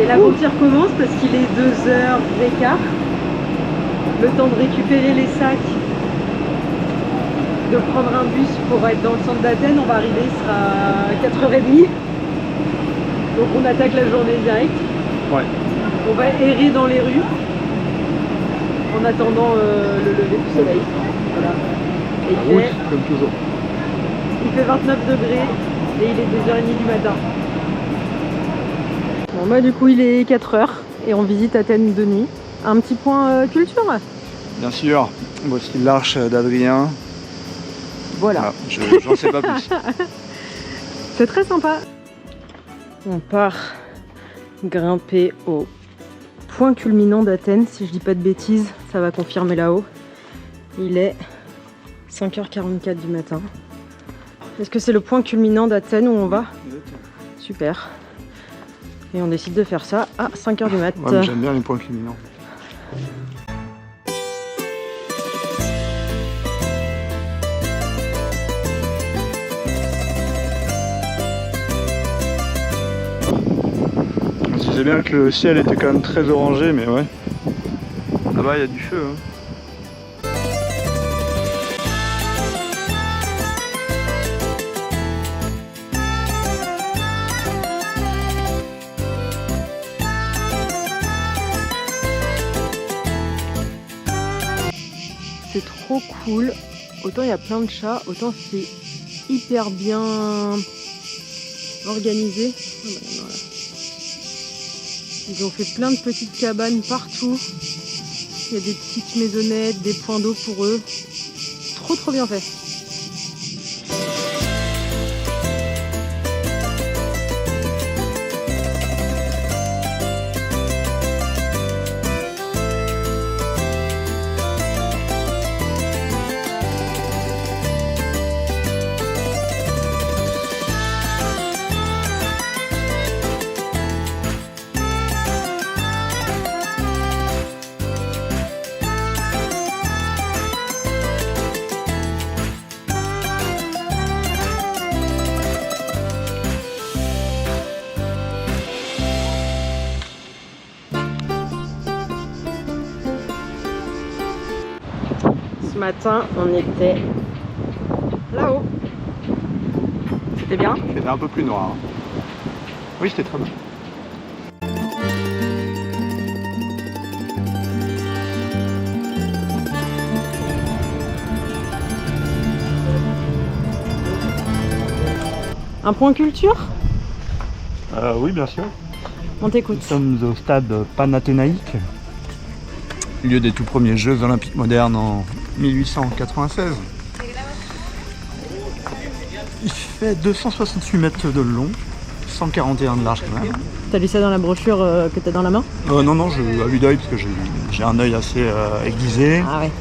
Et l'aventure commence parce qu'il est 2h15. Le temps de récupérer les sacs, de prendre un bus pour être dans le centre d'Athènes. On va arriver, il sera 4h30. Donc on attaque la journée directe. Ouais. On va errer dans les rues en attendant le lever du soleil. Voilà. Et Comme toujours. il fait 29 degrés et il est 2h30 du matin. Bon bah du coup il est 4h et on visite Athènes de nuit. Un petit point culture. Bien sûr, voici l'arche d'Adrien. Voilà. J'en sais pas plus. C'est très sympa. On part grimper au point culminant d'Athènes, si je dis pas de bêtises, ça va confirmer là-haut. Il est 5h44 du matin. Est-ce que c'est le point culminant d'Athènes où on va? Super. Et on décide de faire ça à 5h du mat. Ouais, j'aime bien les points culminants. Je disais bien que le ciel était quand même très orangé, mais ouais. Là-bas, il y a du feu. Hein. C'est trop cool. Autant il y a plein de chats, autant c'est hyper bien organisé. Oh, bah, voilà. Ils ont fait plein de petites cabanes partout. Il y a des petites maisonnettes, des points d'eau pour eux. Trop bien fait. Ce matin, on était là-haut. C'était bien? C'était un peu plus noir. Oui, c'était très bien. Un point culture? Oui, bien sûr. On t'écoute. Nous sommes au stade panathénaïque, lieu des tout premiers Jeux Olympiques modernes en 1896. Il fait 268 mètres de long, 141 de large quand même. T'as lu ça dans la brochure que t'as dans la main? Non, à vue d'œil parce que j'ai un œil assez aiguisé. Ah ouais.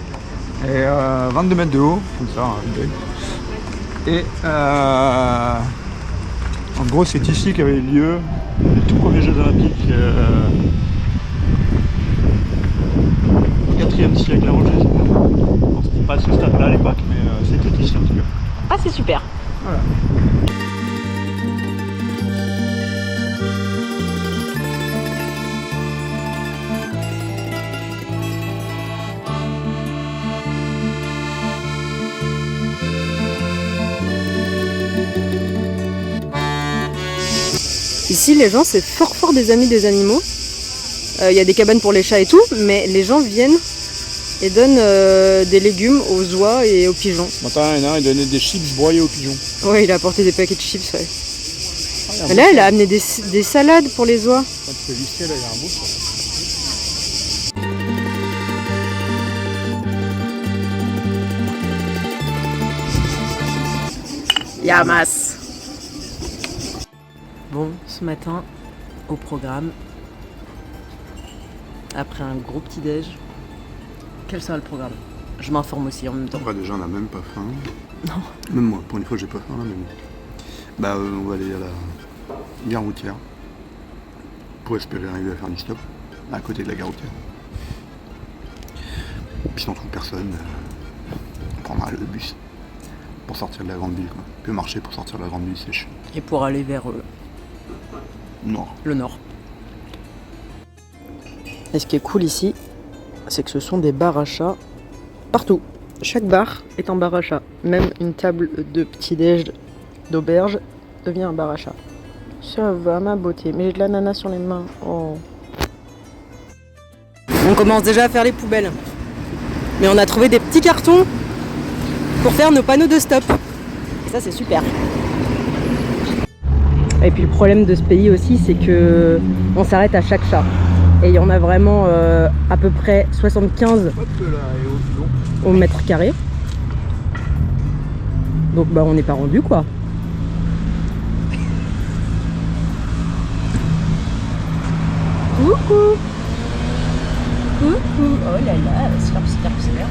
Et 22 mètres de haut, comme ça, à vue d'œil. Et en gros, c'est ici qu'avaient eu lieu les tout premiers Jeux Olympiques. 4e siècle avant Jésus. Bon, c'était pas ce stade-là à l'époque, mais c'était ici un petit peu. Ah, c'est super. Voilà. Ici, les gens, c'est fort des amis des animaux. Il y a des cabanes pour les chats et tout, mais les gens viennent et donnent des légumes aux oies et aux pigeons. Ce matin, il y en a un, il donnait des chips broyés aux pigeons. Ouais, il a apporté des paquets de chips, ouais. Ah, Mais là, il a amené des salades pour les oies. Quand tu fais visquer, là, il y a un beau ça. Yamas. Bon, ce matin, au programme, après un gros petit-déj, quel sera le programme? Je m'informe aussi en même temps. Après, déjà, on n'a même pas faim. Non. Même moi, pour une fois, j'ai pas faim là, mais bon. Bah, on va aller à la gare routière pour espérer arriver à faire du stop à côté de la gare routière. Puis si on trouve personne, on prendra le bus pour sortir de la grande ville, quoi. On peut marcher pour sortir de la grande ville, c'est chiant. Et pour aller vers Nord. le nord. Et ce qui est cool ici, c'est que ce sont des bars à chat partout. Chaque bar est un bar à chat. Même une table de petit-déj d'auberge devient un bar à chat. Ça va, ma beauté. Mais j'ai de l'ananas sur les mains. Oh. On commence déjà à faire les poubelles. Mais on a trouvé des petits cartons pour faire nos panneaux de stop. Et ça, c'est super. Et puis le problème de ce pays aussi, c'est que on s'arrête à chaque chat. Et il y en a vraiment à peu près 75 au mètre carré. Donc bah on n'est pas rendu quoi. Coucou. Coucou. Oh là là, slurp, slurp, slurp.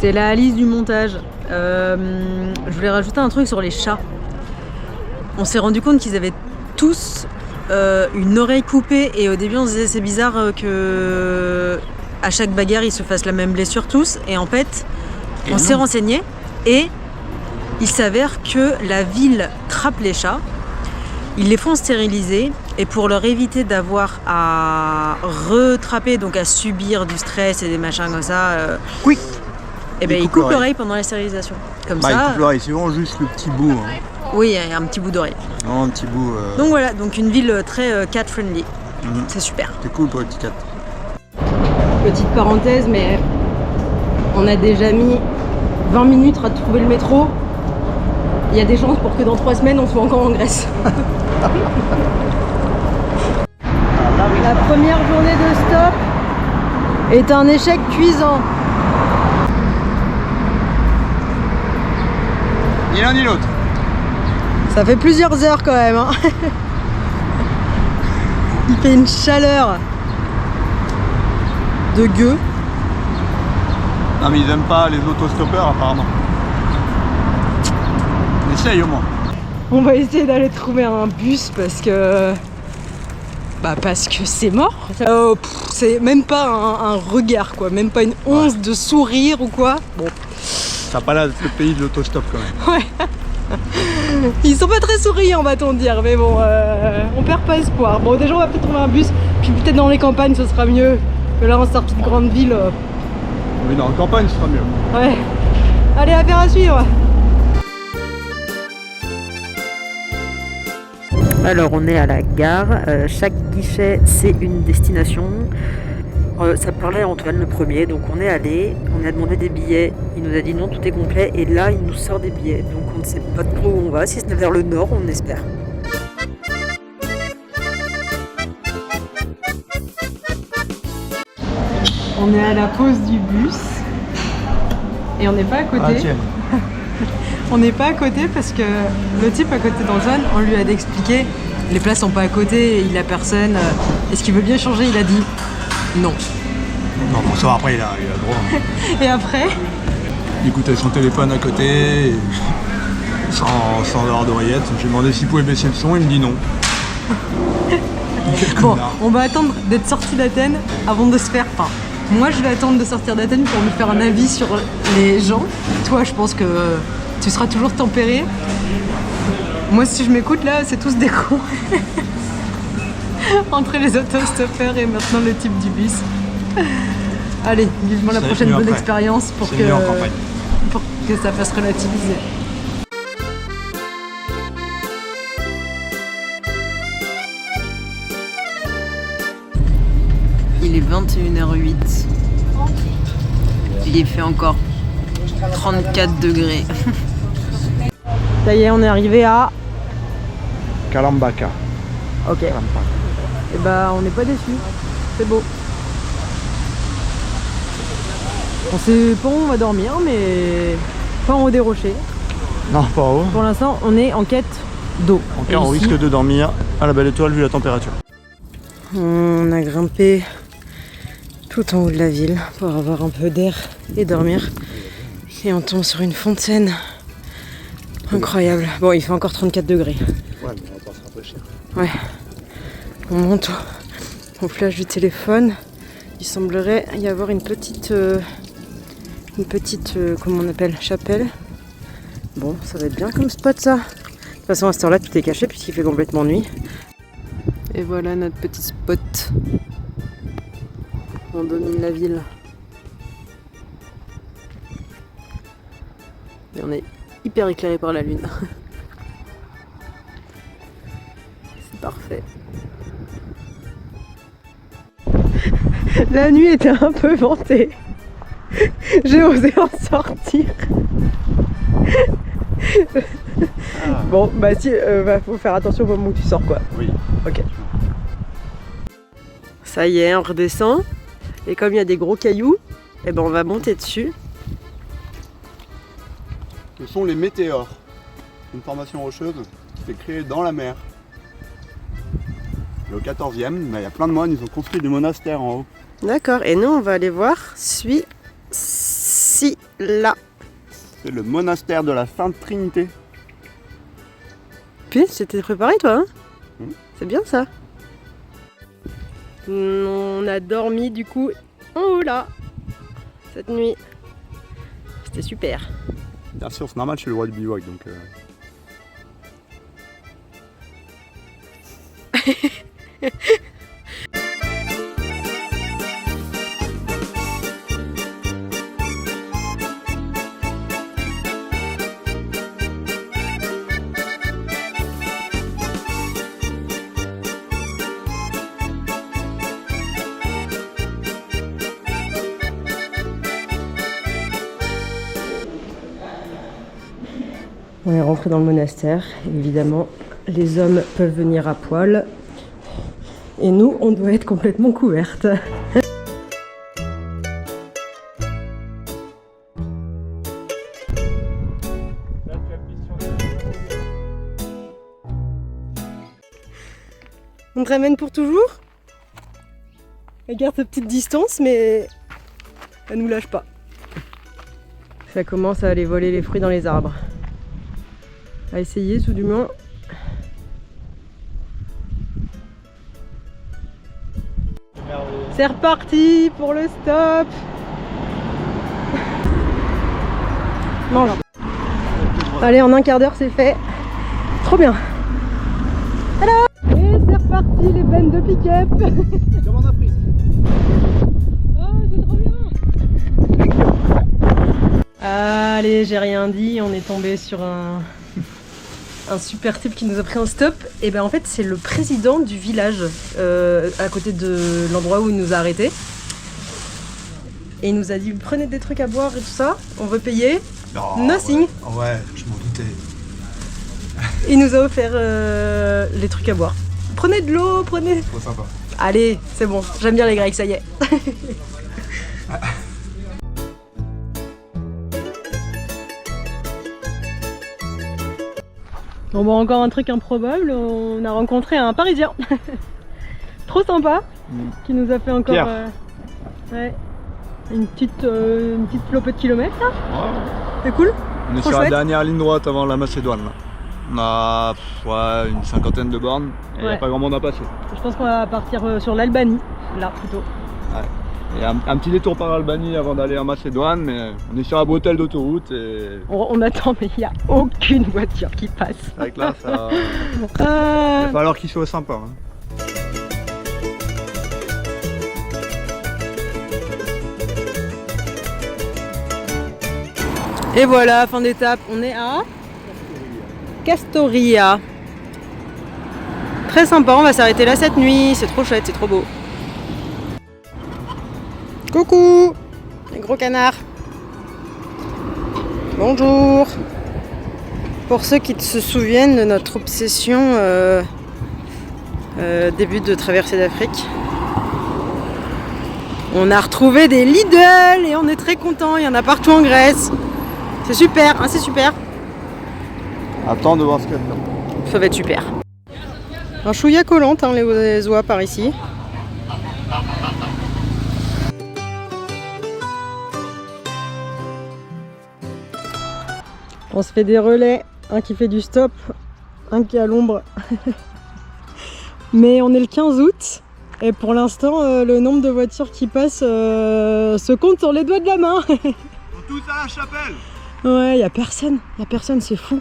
C'est la Alice du montage. Je voulais rajouter un truc sur les chats. On s'est rendu compte qu'ils avaient tous une oreille coupée et au début on se disait c'est bizarre que à chaque bagarre ils se fassent la même blessure tous, et en fait on s'est renseigné et il s'avère que la ville trappe les chats, ils les font stériliser et pour leur éviter d'avoir à retrapper, donc à subir du stress et des machins comme ça, Oui. et ben ils coupent l'oreille pendant la stérilisation. Comme Bah, ça. ils coupent l'oreille, c'est vraiment juste le petit bout. Hein. Oui, il y a un petit bout d'oreille. Non, un petit bout. Donc voilà, donc une ville très cat friendly. C'est super. C'est cool pour les petits cats. Petite parenthèse, mais on a déjà mis 20 minutes à trouver le métro. Il y a des chances pour que dans 3 semaines on soit encore en Grèce. La première journée de stop est un échec cuisant. Ni l'un ni l'autre. Ça fait plusieurs heures quand même. Hein. Il fait une chaleur de gueux. Non mais ils aiment pas les autostoppeurs apparemment. On essaye au moins. On va essayer d'aller trouver un bus parce que c'est mort. C'est même pas un regard quoi, même pas une once de sourire ou quoi. Bon. Ça n'a pas l'air d'être le pays de l'autostop quand même. Ouais. Ils sont pas très souriants va-t-on dire, mais bon, on perd pas espoir. Bon déjà on va peut-être trouver un bus, puis peut-être dans les campagnes ce sera mieux que là en sortie de grande ville. Oui, dans la campagne ce sera mieux. Ouais. Allez, affaire à suivre. Alors on est à la gare, chaque guichet c'est une destination. Ça parlait à Antoine le premier, donc on est allé, on a demandé des billets, il nous a dit non tout est complet et là il nous sort des billets, donc on ne sait pas trop où on va, si ce n'est vers le nord on espère. On est à la pause du bus et on n'est pas à côté. Ah, tiens. On n'est pas à côté parce que le type à côté d'Antoine, on lui a expliqué les places sont pas à côté, il a personne. Est-ce qu'il veut bien changer? Il a dit non. Non, bon ça après il a droit. Et après, Il écoutait son téléphone à côté, et sans avoir d'oreillette. J'ai demandé s'il pouvait baisser le son, il me dit non. bon, on va attendre d'être sorti d'Athènes avant de se faire. Enfin, moi je vais attendre de sortir d'Athènes pour me faire un avis sur les gens. Toi, je pense que tu seras toujours tempéré. Moi, si je m'écoute là, c'est tous des cons. Entre les autostoppeurs et maintenant le type du bus. Allez, vivement la prochaine bonne expérience pour que ça fasse relativiser. Il est 21h08. Il fait encore 34 degrés. Ça y est, on est arrivé à Kalambaka. Ok. Et bah on n'est pas déçus, c'est beau. On sait pas où on va dormir, mais pas en haut des rochers. Non, pas en haut. Pour l'instant, on est en quête d'eau. En cas, on risque de dormir à la belle étoile vu la température. On a grimpé tout en haut de la ville pour avoir un peu d'air et dormir. Et on tombe sur une fontaine incroyable. Bon, il fait encore 34 degrés. Ouais, mais on va pas se rafraîchir. Ouais. On monte au flash du téléphone. Il semblerait y avoir une petite comment on appelle, chapelle. Bon, ça va être bien comme spot ça. De toute façon à cette heure-là tu t'es caché puisqu'il fait complètement nuit. Et voilà notre petit spot. On domine la ville. Et on est hyper éclairé par la lune. C'est parfait. La nuit était un peu ventée. J'ai osé en sortir. Bon, bah si, faut faire attention au moment où tu sors quoi. Oui. Ok. Ça y est, on redescend. Et comme il y a des gros cailloux, eh ben on va monter dessus. Ce sont les météores. Une formation rocheuse qui s'est créée dans la mer. Et au 14e, il y a plein de moines, ils ont construit des monastères en haut. D'accord, et nous on va aller voir celui-ci là. C'est le monastère de la Sainte Trinité. Puis, c'était préparé toi, hein? Mmh. C'est bien ça. On a dormi du coup en haut là, cette nuit. C'était super. Bien sûr, c'est normal, je suis le roi du bivouac donc. On est rentré dans le monastère. Évidemment, les hommes peuvent venir à poil. Et nous, on doit être complètement couvertes. On te ramène pour toujours? Elle garde sa petite distance, mais elle nous lâche pas. Ça commence à aller voler les fruits dans les arbres. À essayer tout du moins. C'est reparti pour le stop. Mange. Allez, en un quart d'heure c'est fait. Trop bien. Alors, et c'est reparti les bennes de pick-up. Comme en Afrique. Oh, c'est trop bien. Allez, j'ai rien dit, on est tombé sur un super type qui nous a pris un stop. Et ben en fait c'est le président du village à côté de l'endroit où il nous a arrêtés. Et il nous a dit prenez des trucs à boire et tout ça, on veut payer. Nothing. Ouais, je m'en doutais. Il nous a offert les trucs à boire. Prenez de l'eau, prenez... Trop sympa. Allez, c'est bon, j'aime bien les Grecs, ça y est. Bon, bon, encore un truc improbable, on a rencontré un Parisien. Trop sympa, qui nous a fait encore ouais, une petite flopée de kilomètres là. Ouais. C'est cool. On est Trop sur chouette. la dernière ligne droite avant la Macédoine. Là. On a ouais, une cinquantaine de bornes et il n'y Ouais. a pas grand monde à passer. Je pense qu'on va partir sur l'Albanie, là plutôt. Ouais. Et un petit détour par l'Albanie avant d'aller en Macédoine, mais on est sur un bretelle d'autoroute et On attend, mais il n'y a aucune voiture qui passe. c'est vrai que là, ça... il va falloir qu'il soit sympa. Hein. Et voilà, fin d'étape, on est à Castoria. Très sympa, on va s'arrêter là cette nuit, c'est trop chouette, c'est trop beau. Coucou, les gros canards. Bonjour. Pour ceux qui se souviennent de notre obsession début de traversée d'Afrique, on a retrouvé des Lidl et on est très contents, il y en a partout en Grèce. C'est super, hein, c'est super. Attends de voir ce qu'il y a dedans. Ça va être super. Un chouïa collante, hein, les oies par ici. On se fait des relais, un qui fait du stop, un qui est à l'ombre. Mais on est le 15 août et pour l'instant le nombre de voitures qui passent se compte sur les doigts de la main. Ils sont tous à la chapelle. Ouais, il y a personne, c'est fou.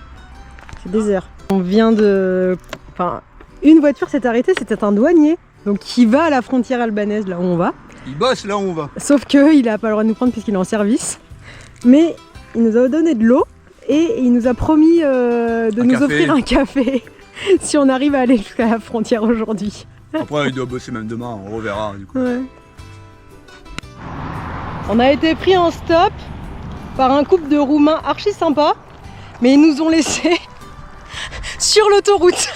C'est désert. On vient de... Enfin, une voiture s'est arrêtée, c'était un douanier. Donc qui va à la frontière albanaise, là où on va. Il bosse là où on va. Sauf qu'il n'a pas le droit de nous prendre puisqu'il est en service. Mais il nous a donné de l'eau et il nous a promis de nous offrir un café si on arrive à aller jusqu'à la frontière aujourd'hui. Après, il doit bosser même demain, on reverra du coup. Ouais. On a été pris en stop par un couple de Roumains archi sympa, mais ils nous ont laissés sur l'autoroute. Ça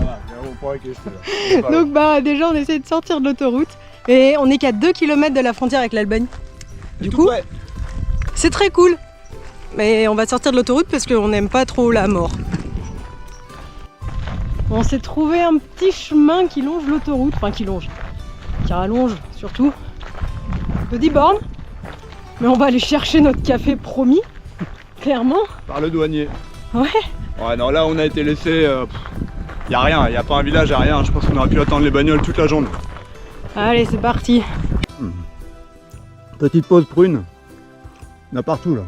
va, on pourra rester là. Donc bah déjà on essaie de sortir de l'autoroute et on est qu'à 2 km de la frontière avec l'Albanie. Du coup, c'est très cool. Mais on va sortir de l'autoroute parce qu'on n'aime pas trop la mort. On s'est trouvé un petit chemin qui longe l'autoroute, enfin qui rallonge surtout. Petite borne, mais on va aller chercher notre café promis, clairement. Par le douanier. Ouais. Ouais, non, là on a été laissé. Y a rien, y a pas un village, y a rien. Je pense qu'on aurait pu attendre les bagnoles toute la journée. Allez, c'est parti. Petite pause prune. Il y en a partout là.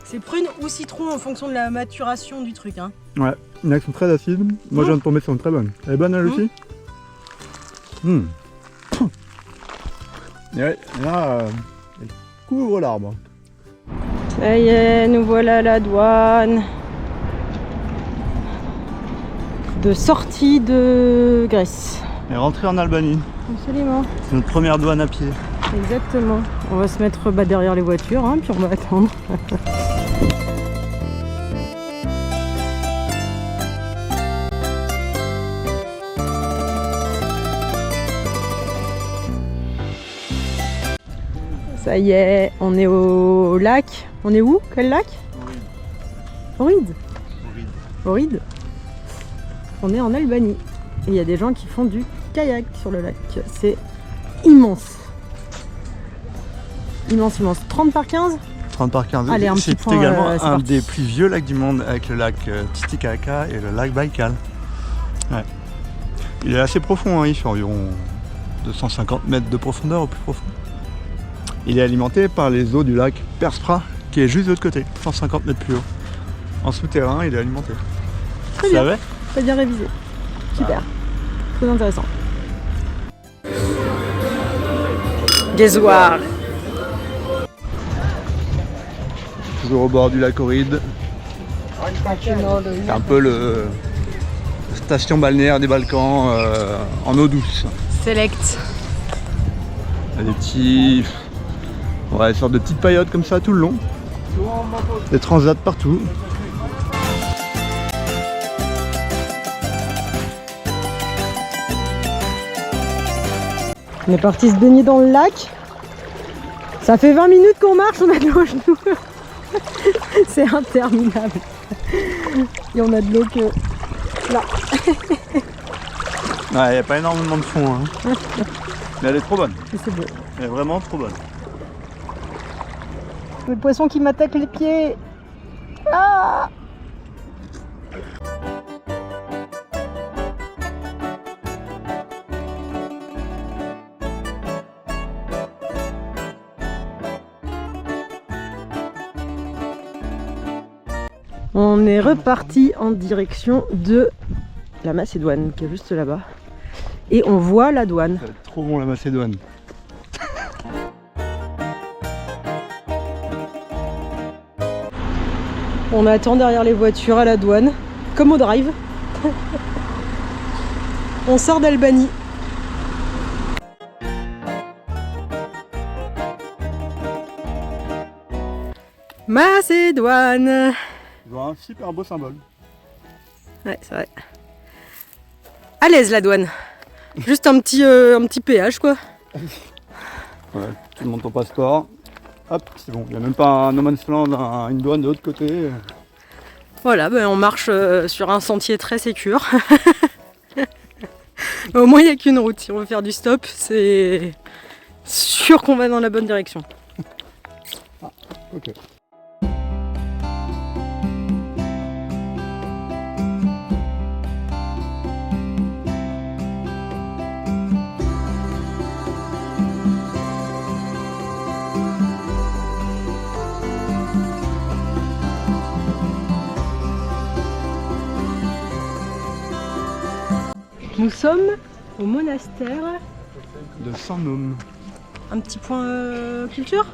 C'est prune ou citron en fonction de la maturation du truc. Hein. Ouais, il y en a qui sont très acides. Moi je viens de tomber sur une très bonne. Elle est bonne elle aussi. Et ouais, là, elle couvre l'arbre. Ça y est, nous voilà à la douane. De sortie de Grèce. Et rentrer en Albanie. Absolument. C'est notre première douane à pied. Exactement. On va se mettre derrière les voitures, hein, puis on va attendre. Ça y est, on est au lac. On est où? Quel lac? Ohrid. Ohrid. On est en Albanie. Et il y a des gens qui font du kayak sur le lac. C'est immense. Immense, immense. 30 par 15? 30 par 15. Allez, un petit c'est point, également c'est un parti. des plus vieux lacs du monde avec le lac Titicaca et le lac Baïkal. Ouais. Il est assez profond, hein, il fait environ 250 mètres de profondeur au plus profond. Il est alimenté par les eaux du lac Perspra qui est juste de l'autre côté, 150 mètres plus haut. En souterrain, il est alimenté. Très Tu bien. savais ? T'as bien révisé. Super. Très intéressant. Gezoar. Toujours au bord du lac Ohrid. C'est un peu le station balnéaire des Balkans en eau douce. Select. Il y a des petits. Ouais, des sortes de petites paillotes comme ça tout le long. Des transats partout. On est parti se baigner dans le lac. Ça fait 20 minutes qu'on marche, on a de l'eau aux genoux. C'est interminable. Et on a de l'eau que là. Ouais, il n'y a pas énormément de fond. Hein. Mais elle est trop bonne. Et c'est beau. Elle est vraiment trop bonne. Le poisson qui m'attaque les pieds. Ah! On est reparti en direction de la Macédoine qui est juste là-bas. Et on voit la douane. Ça va être trop bon la Macédoine. On attend derrière les voitures à la douane, comme au drive. On sort d'Albanie. Macédoine. Ils ont un super beau symbole. Ouais, c'est vrai. À l'aise la douane. Juste un petit péage quoi. Ouais, tu demandes ton passeport. Hop, c'est bon. Il n'y a même pas un no man's land, une douane de l'autre côté. Voilà, ben on marche sur un sentier très sécure. Au moins il n'y a qu'une route. Si on veut faire du stop, c'est sûr qu'on va dans la bonne direction. Ok. Nous sommes au monastère. De Saint-Nome. Un petit point culture.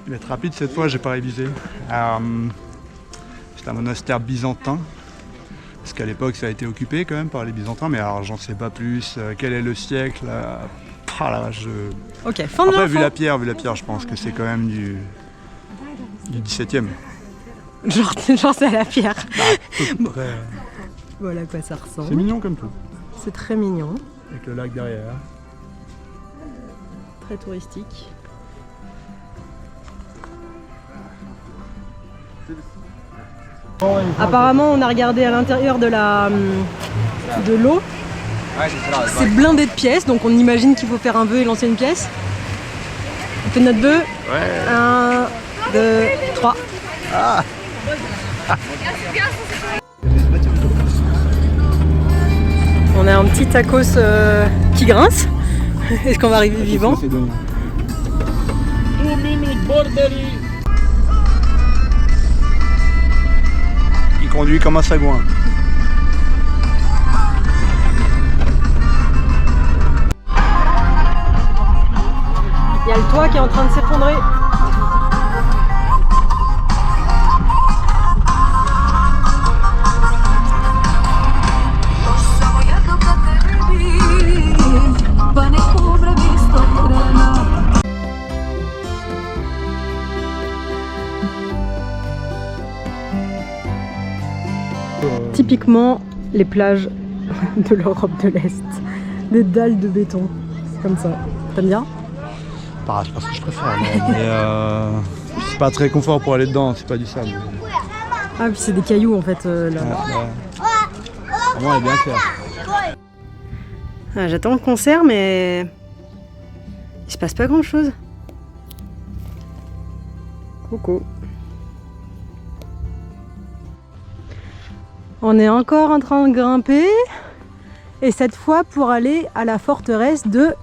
Je vais être rapide cette fois, j'ai pas révisé. C'est un monastère byzantin. Parce qu'à l'époque ça a été occupé quand même par les Byzantins, mais alors j'en sais pas plus. Quel est le siècle? Ah la vache, Ok, fin de Après, l'info. vu la pierre, je pense que c'est quand même du 17e. Genre c'est à la pierre. Après, Voilà à quoi ça c'est ressemble. mignon comme tout. C'est très mignon, Avec le lac derrière. très touristique. Apparemment, on a regardé à l'intérieur de l'eau. C'est blindé de pièces, donc on imagine qu'il faut faire un vœu et lancer une pièce. On fait notre vœu. Ouais. 1, 2, 3. On a un petit tacos qui grince. Est-ce qu'on va arriver vivant? C'est donné. Il conduit comme un sagouin. Il y a le toit qui est en train de s'effondrer. Typiquement les plages de l'Europe de l'Est. Des dalles de béton. C'est comme ça. T'aimes bien? C'est pas ce que je préfère, mais c'est pas très confort pour aller dedans, c'est pas du sable. Ah, puis c'est des cailloux en fait là. Vraiment, elle est bien claire. Ah, j'attends le concert, mais il se passe pas grand chose. Coucou. On est encore en train de grimper, et cette fois pour aller à la forteresse de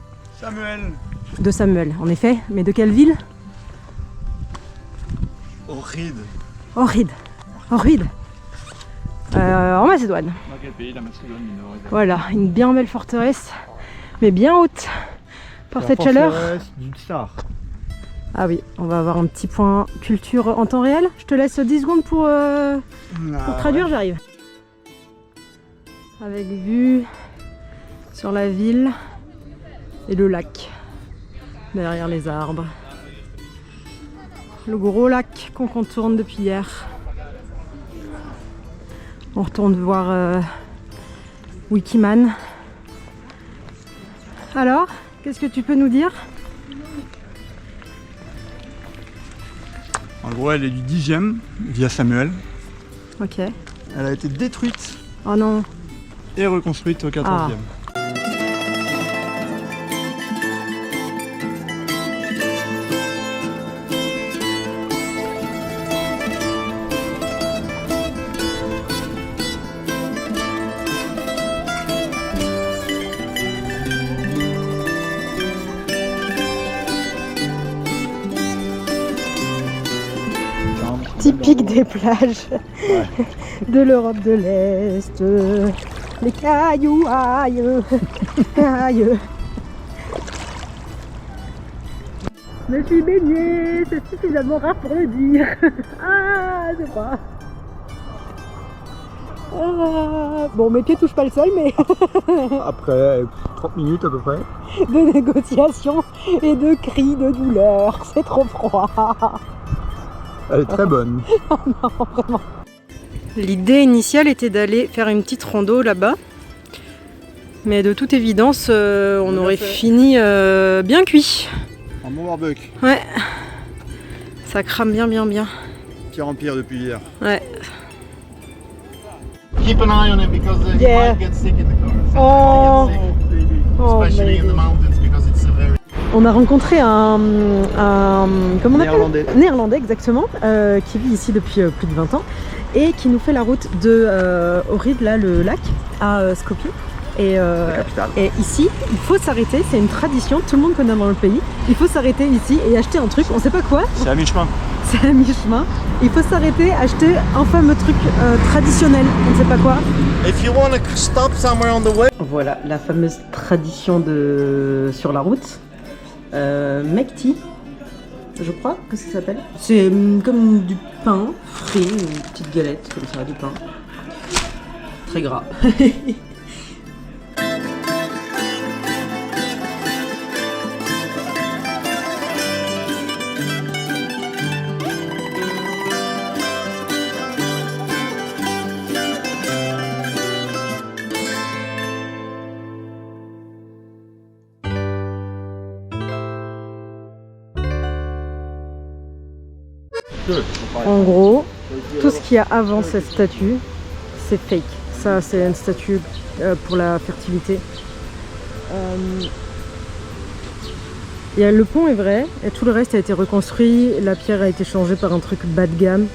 Samuel, en effet. Mais de quelle ville? Ohrid. Ohrid. En Macédoine. Dans quel pays? La Macédoine du Nord. Voilà, une bien belle forteresse, mais bien haute par cette chaleur. Du Tsar. Ah oui, on va avoir un petit point culture en temps réel. Je te laisse 10 secondes pour traduire, j'arrive. Avec vue sur la ville et le lac derrière les arbres. Le gros lac qu'on contourne depuis hier. On retourne voir Wikiman. Alors, qu'est-ce que tu peux nous dire? En gros, elle est du 10e via Samuel. Ok. Elle a été détruite Oh non. et reconstruite au 14e. Typique des plages de l'Europe de l'Est. Les cailloux, aïe, aïe. Je me suis baignée, c'est suffisamment rare pour le dire. Ah, c'est pas. Ah, bon, mes pieds touchent pas le sol, mais Après 30 minutes à peu près. de négociations et de cris de douleur. C'est trop froid. Elle est très bonne. Non, vraiment. L'idée initiale était d'aller faire une petite rando là-bas. Mais de toute évidence, on aurait fini bien cuit. Un bon barbecue. Ouais. Ça crame bien. Pire en pire depuis hier. Ouais. Keep an eye on it because you Yeah. might get sick in the car. Oh. You might get sick, Oh, especially in the mountains because it's a very On a rencontré un comment on appelle Néerlandais. Néerlandais exactement, qui vit ici depuis plus de 20 ans et qui nous fait la route de Ohrid, là le lac, à Skopje. Et ici, il faut s'arrêter, c'est une tradition, tout le monde connaît dans le pays. Il faut s'arrêter ici et acheter un truc, on sait pas quoi, C'est à mi-chemin. c'est à mi-chemin. Il faut s'arrêter, acheter un fameux truc traditionnel, on ne sait pas quoi. If you want to stop somewhere on the way. Voilà, la fameuse tradition sur la route. Mekti, je crois que ça s'appelle. C'est comme du pain frit, une petite galette comme ça, du pain. Très gras. En gros, tout ce qu'il y a avant cette statue, c'est fake. Ça, c'est une statue pour la fertilité. Le pont est vrai, et tout le reste a été reconstruit. La pierre a été changée par un truc bas de gamme.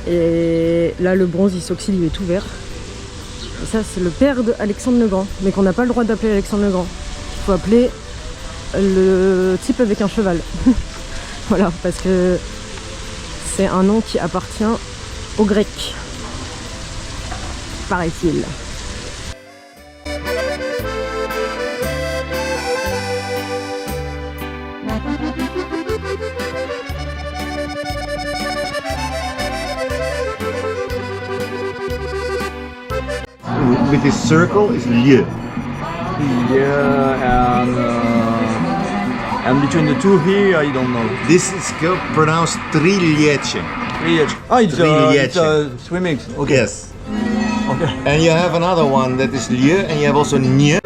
Et là, le bronze, il s'oxyde, il est tout vert. Et ça, c'est le père d'Alexandre le Grand, mais qu'on n'a pas le droit d'appeler Alexandre le Grand. Il faut appeler le type avec un cheval. Voilà, parce que c'est un nom qui appartient aux Grecs, paraît-il. With this circle is lieu. Yeah, and between the two here, I don't know. This is pronounced Triljece. Oh, it's Triljece. swimming. Okay. Yes. Okay. And you have another one that is lieu, and you have also nye.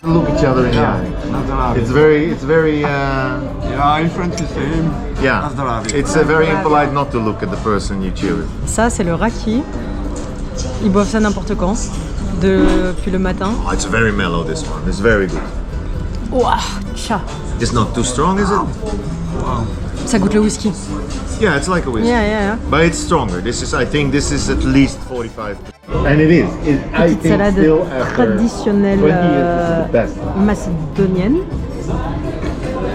Look each other in the eye. It's very. Yeah, in French the same. Yeah. It's very impolite not to look at the person you chew with. Ça, c'est le raki. Ils boivent ça n'importe quand, depuis le matin. Oh, it's very mellow, this one. It's very good. Ouah, tcha. It's not too strong, is it? Ça goûte le whisky. Yeah, it's like a whiskey. Yeah. But it's stronger. I think this is at least 45. And it is. I Petite think salade still after traditionnelle 20 years, this is the best. macédonienne.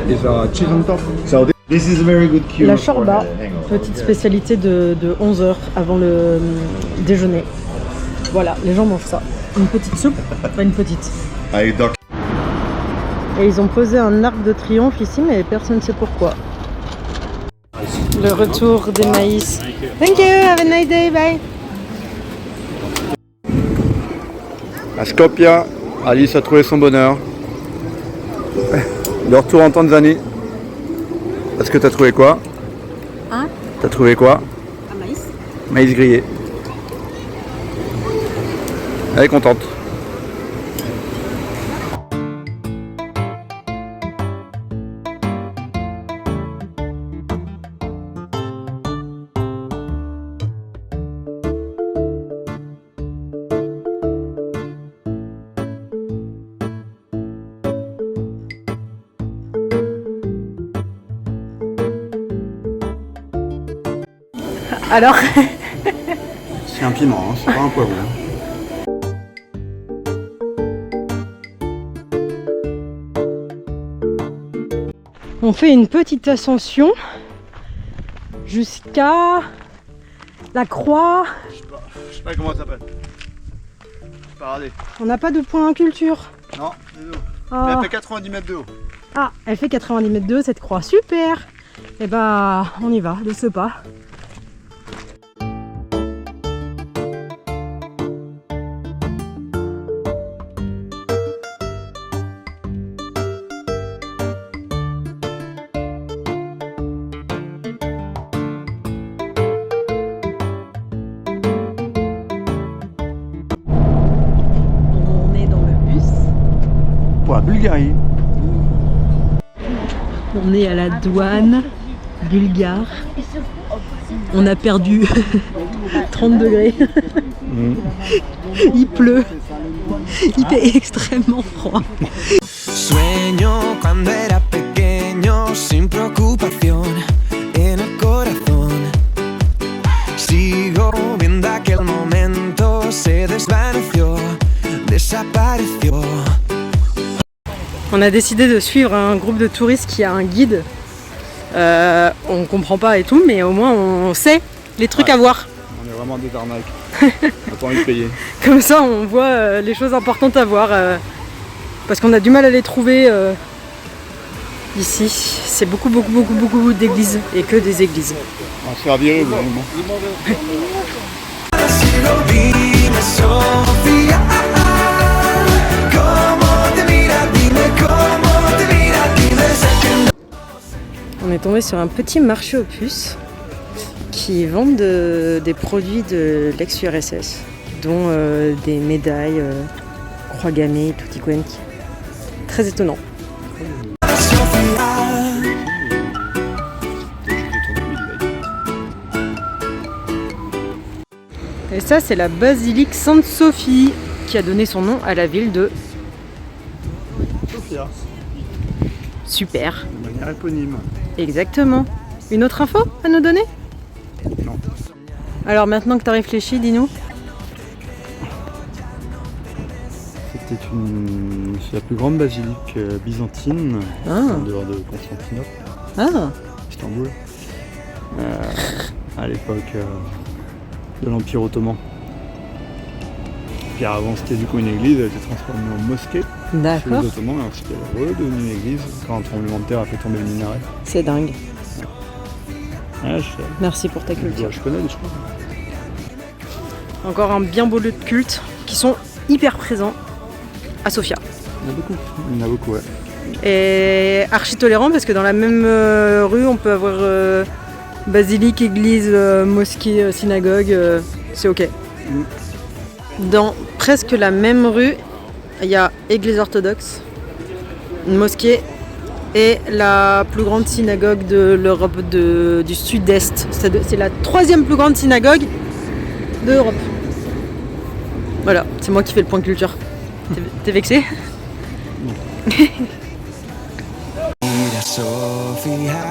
Is cheese on top. So this is a very good cure La for shorba, the hangover. petite spécialité de 11h avant le déjeuner. Voilà, les gens mangent ça. Une petite soupe, pas une petite. Et ils ont posé un arc de triomphe ici, mais personne ne sait pourquoi. Le retour des maïs. Thank you, have a nice day, bye. À Skopje, Alice a trouvé son bonheur. De retour en Tanzanie. Est-ce que t'as trouvé quoi? Hein? T'as trouvé quoi? Un maïs. Maïs grillé. Elle est contente. Alors C'est un piment, hein, c'est pas un poivron. on fait une petite ascension jusqu'à la croix. Je sais pas comment ça s'appelle. Paradis. On n'a pas de point culture. Non, c'est nous. Oh. Mais elle fait 90 mètres de haut. Ah, elle fait 90 mètres de haut, cette croix, super. Et bah, on y va, de ce pas. On est dans le bus. Pour la Bulgarie. On est à la douane bulgare. On a perdu 30 degrés. Il pleut. Il fait extrêmement froid. Sueño cuando era pequeño sin preocupación en el corazón. Sigo viendo aquel momento, se desvaneció, desapareció. On a décidé de suivre un groupe de touristes qui a un guide. On comprend pas et tout, mais au moins on sait les trucs à voir. On est vraiment des arnaques. On n'a pas envie de payer. Comme ça, on voit les choses importantes à voir. Parce qu'on a du mal à les trouver ici. C'est beaucoup d'églises et que des églises. On va se faire virer au bout d'un moment. Dime Sofía, ¿cómo te mira? Dime cómo te mira, dime sé que no. On est tombé sur un petit marché aux puces qui vendent des produits de l'ex-URSS, dont des médailles, croix gammée, tutti quanti. Très étonnant. Et ça, c'est la basilique Sainte-Sophie qui a donné son nom à la ville de Sofia, Super. de manière éponyme. Exactement. Une autre info à nous donner? Non. Alors maintenant que tu as réfléchi, dis-nous. C'est la plus grande basilique byzantine en dehors de Constantinople, Istanbul, à l'époque de l'Empire ottoman. Puis avant c'était du coup une église, elle a été transformée en mosquée sous les D'accord. Ottomans, et ensuite elle est redevenue une église quand un tremblement de terre a fait tomber le minaret. C'est dingue. Ouais, je sais. Merci pour ta culture. Je connais des choses. Encore un bien beau lieu de culte qui sont hyper présents à Sofia. Il y en a beaucoup. Il y en a beaucoup, ouais. Et archi tolérant parce que dans la même rue, on peut avoir basilique, église, mosquée, synagogue, c'est ok. Dans presque la même rue, il y a église orthodoxe, une mosquée et la plus grande synagogue de l'Europe du Sud-Est. C'est la 3e plus grande synagogue d'Europe. Voilà, c'est moi qui fais le point culture. T'es vexé? Mira Sofía,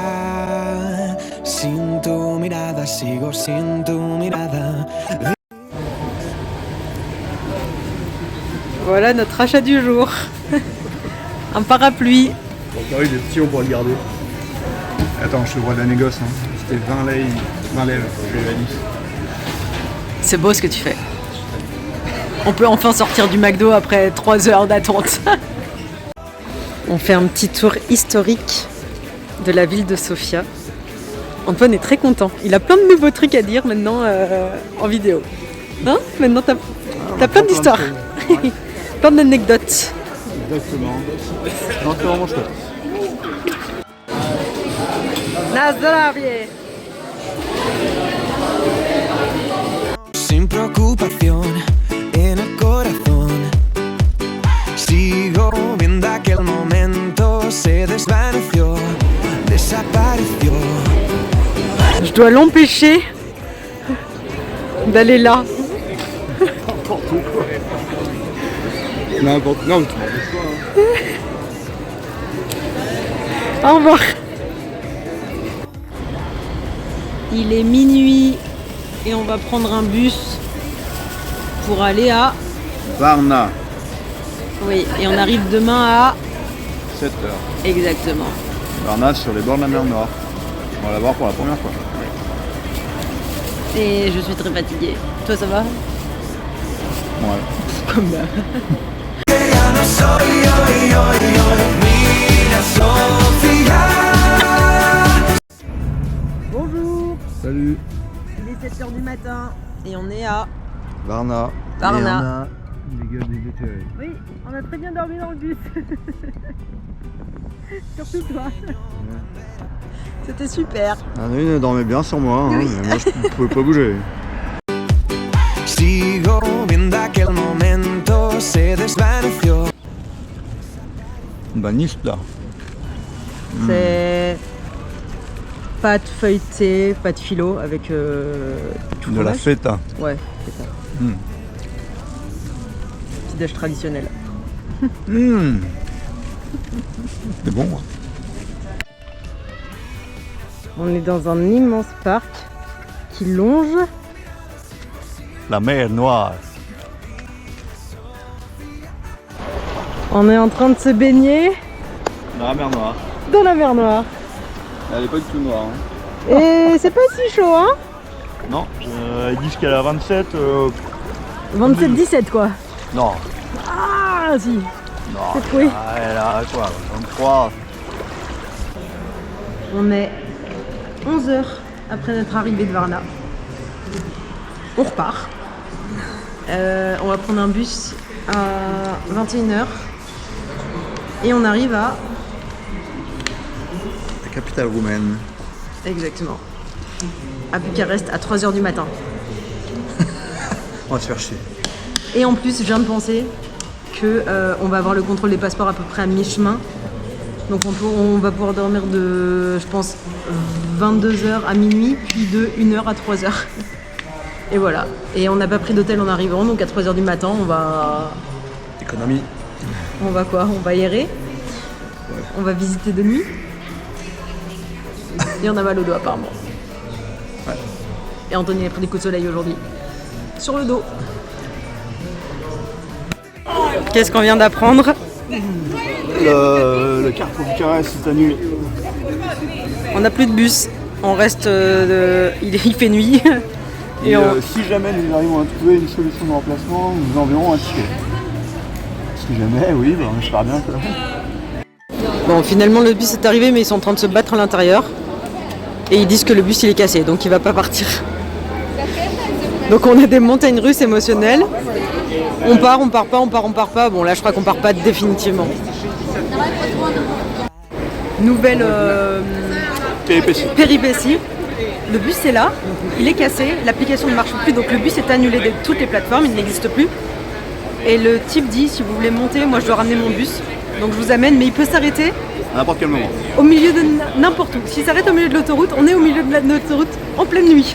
sin tu mirada sigo sin tu mirada. Voilà notre achat du jour. Un parapluie. Bon, oui, des petits, on pourra le garder. Attends, je te vois de la négoce. Hein. C'était 20 lèvres, je vais valise. C'est beau ce que tu fais. On peut enfin sortir du McDo après 3 heures d'attente. On fait un petit tour historique de la ville de Sofia. Antoine est très content. Il a plein de nouveaux trucs à dire maintenant en vidéo. Hein? Maintenant t'as plein d'histoires. Ouais. Plein d'anecdotes. Exactement. Non, c'est vraiment chouette. Nazdravie. Sin preocupación en el corazón. Sigo viendo aquel momento, se desvaneció, desapareció. Je dois l'empêcher d'aller là. N'importe où, quoi. N'importe. Non, mais tu m'en laisses pas. Hein. Au revoir. Il est minuit et on va prendre un bus pour aller à... Varna, Oui, et on arrive demain à... 7 heures. Exactement. Varna sur les bords de la mer Noire. On va la voir pour la première fois. Et je suis très fatiguée. Toi, ça va? Ouais. Comme là. Ya no soy yo. Mira Sofía. Bonjour. Salut. Il est 7h du matin et on est à... Varna. Varna. Les gars désespérés. Oui, on a très bien dormi dans le bus. Surtout toi. C'était super. Il y en a une, elle dormait bien sur moi, hein, Oui. mais moi je pouvais pas bouger. Sigo viendo aquel momento, se desvaneció. Banista. C'est pâte feuilletée, pâte philo avec tout De la fromage. feta. Ouais, c'est ça. Mm. Petit déj traditionnel. Mm. C'est bon. Hein. On est dans un immense parc qui longe. La mer Noire. On est en train de se baigner Dans la mer Noire. Dans la mer Noire. Elle est pas du tout noire. Hein. Et c'est pas si chaud, hein? Non, ils disent qu'elle a 27. 27-17 quoi. Non. Ah si. Non. C'est oui. Elle a quoi 23. On est 11h après notre arrivée de Varna. On repart. On va prendre un bus à 21h. Et on arrive à... La capitale roumaine. Exactement. À Bucarest à 3h du matin. On va se faire chier. Et en plus, je viens de penser que on va avoir le contrôle des passeports à peu près à mi-chemin. Donc on va pouvoir dormir de, je pense, 22h à minuit, puis de 1h à 3h. Et voilà. Et on n'a pas pris d'hôtel en arrivant, donc à 3h du matin, on va... Économie. On va quoi? On va errer. Ouais. On va visiter de nuit. Et on a mal au dos apparemment. Ouais. Et Anthony a pris des coups de soleil aujourd'hui. Sur le dos. Qu'est-ce qu'on vient d'apprendre? Le car pour Bucarest est annulé. On n'a plus de bus. On reste... il fait nuit. Et si jamais nous arrivons à trouver une solution de remplacement, nous enverrons un ticket. Si jamais, oui, bah, on espère bien que... Bon, finalement le bus est arrivé, mais ils sont en train de se battre à l'intérieur. Et ils disent que le bus il est cassé, donc il va pas partir. Donc on a des montagnes russes émotionnelles. On part, on part pas, on part, on part pas. Bon là je crois qu'on part pas définitivement. Nouvelle péripétie. Le bus est là, il est cassé, l'application ne marche plus, donc le bus est annulé de toutes les plateformes, il n'existe plus. Et le type dit, si vous voulez monter, moi je dois ramener mon bus. Donc je vous amène, mais il peut s'arrêter À n'importe quel moment. au milieu de n'importe où. S'il s'arrête au milieu de l'autoroute, on est au milieu de l'autoroute en pleine nuit.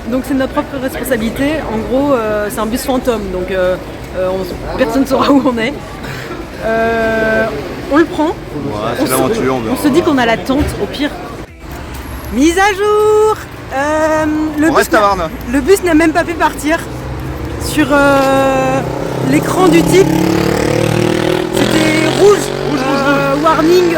Donc c'est notre propre responsabilité. En gros, c'est un bus fantôme, donc personne ne saura où on est. On le prend. Ouais, c'est l'aventure, On se dit qu'on a la tente au pire. Mise à jour. Le bus n'a même pas pu partir. Sur l'écran du type, c'était rouge. Warning,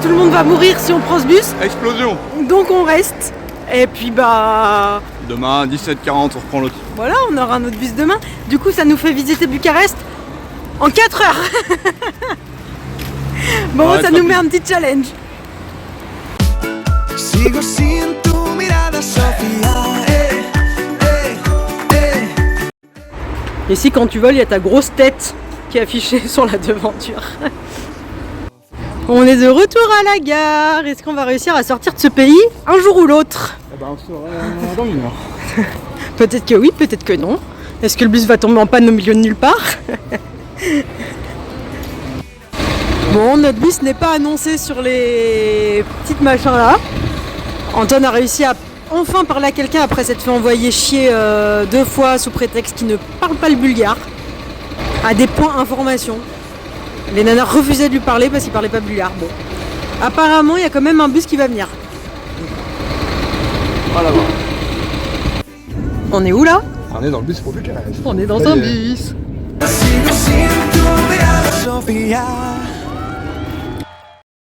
tout le monde va mourir si on prend ce bus. Explosion. Donc on reste. Et puis bah... Demain, à 17h40, on reprend l'autre. Voilà, on aura un autre bus demain. Du coup, ça nous fait visiter Bucarest en 4 heures. Bon, Ouais, ça nous met un petit challenge. Sigo sin tu mirada, Sofía. Ici, quand tu voles, il y a ta grosse tête qui est affichée sur la devanture. On est de retour à la gare. Est-ce qu'on va réussir à sortir de ce pays un jour ou l'autre? Eh ben, on sera dans une heure. Peut-être que oui, peut-être que non. Est-ce que le bus va tomber en panne au milieu de nulle part? Bon, notre bus n'est pas annoncé sur les petites machins là. Anton a réussi à enfin parler à quelqu'un après s'être fait envoyer chier 2 fois sous prétexte qu'il ne parle pas le bulgare. À des points information. Les nanas refusaient de lui parler parce qu'il parlait pas bulgare. Bon. Apparemment, il y a quand même un bus qui va venir. Voilà. On est où là? On est dans le bus pour Bucarest. On est dans un bus. Sigo sin tu mirada, Sofía.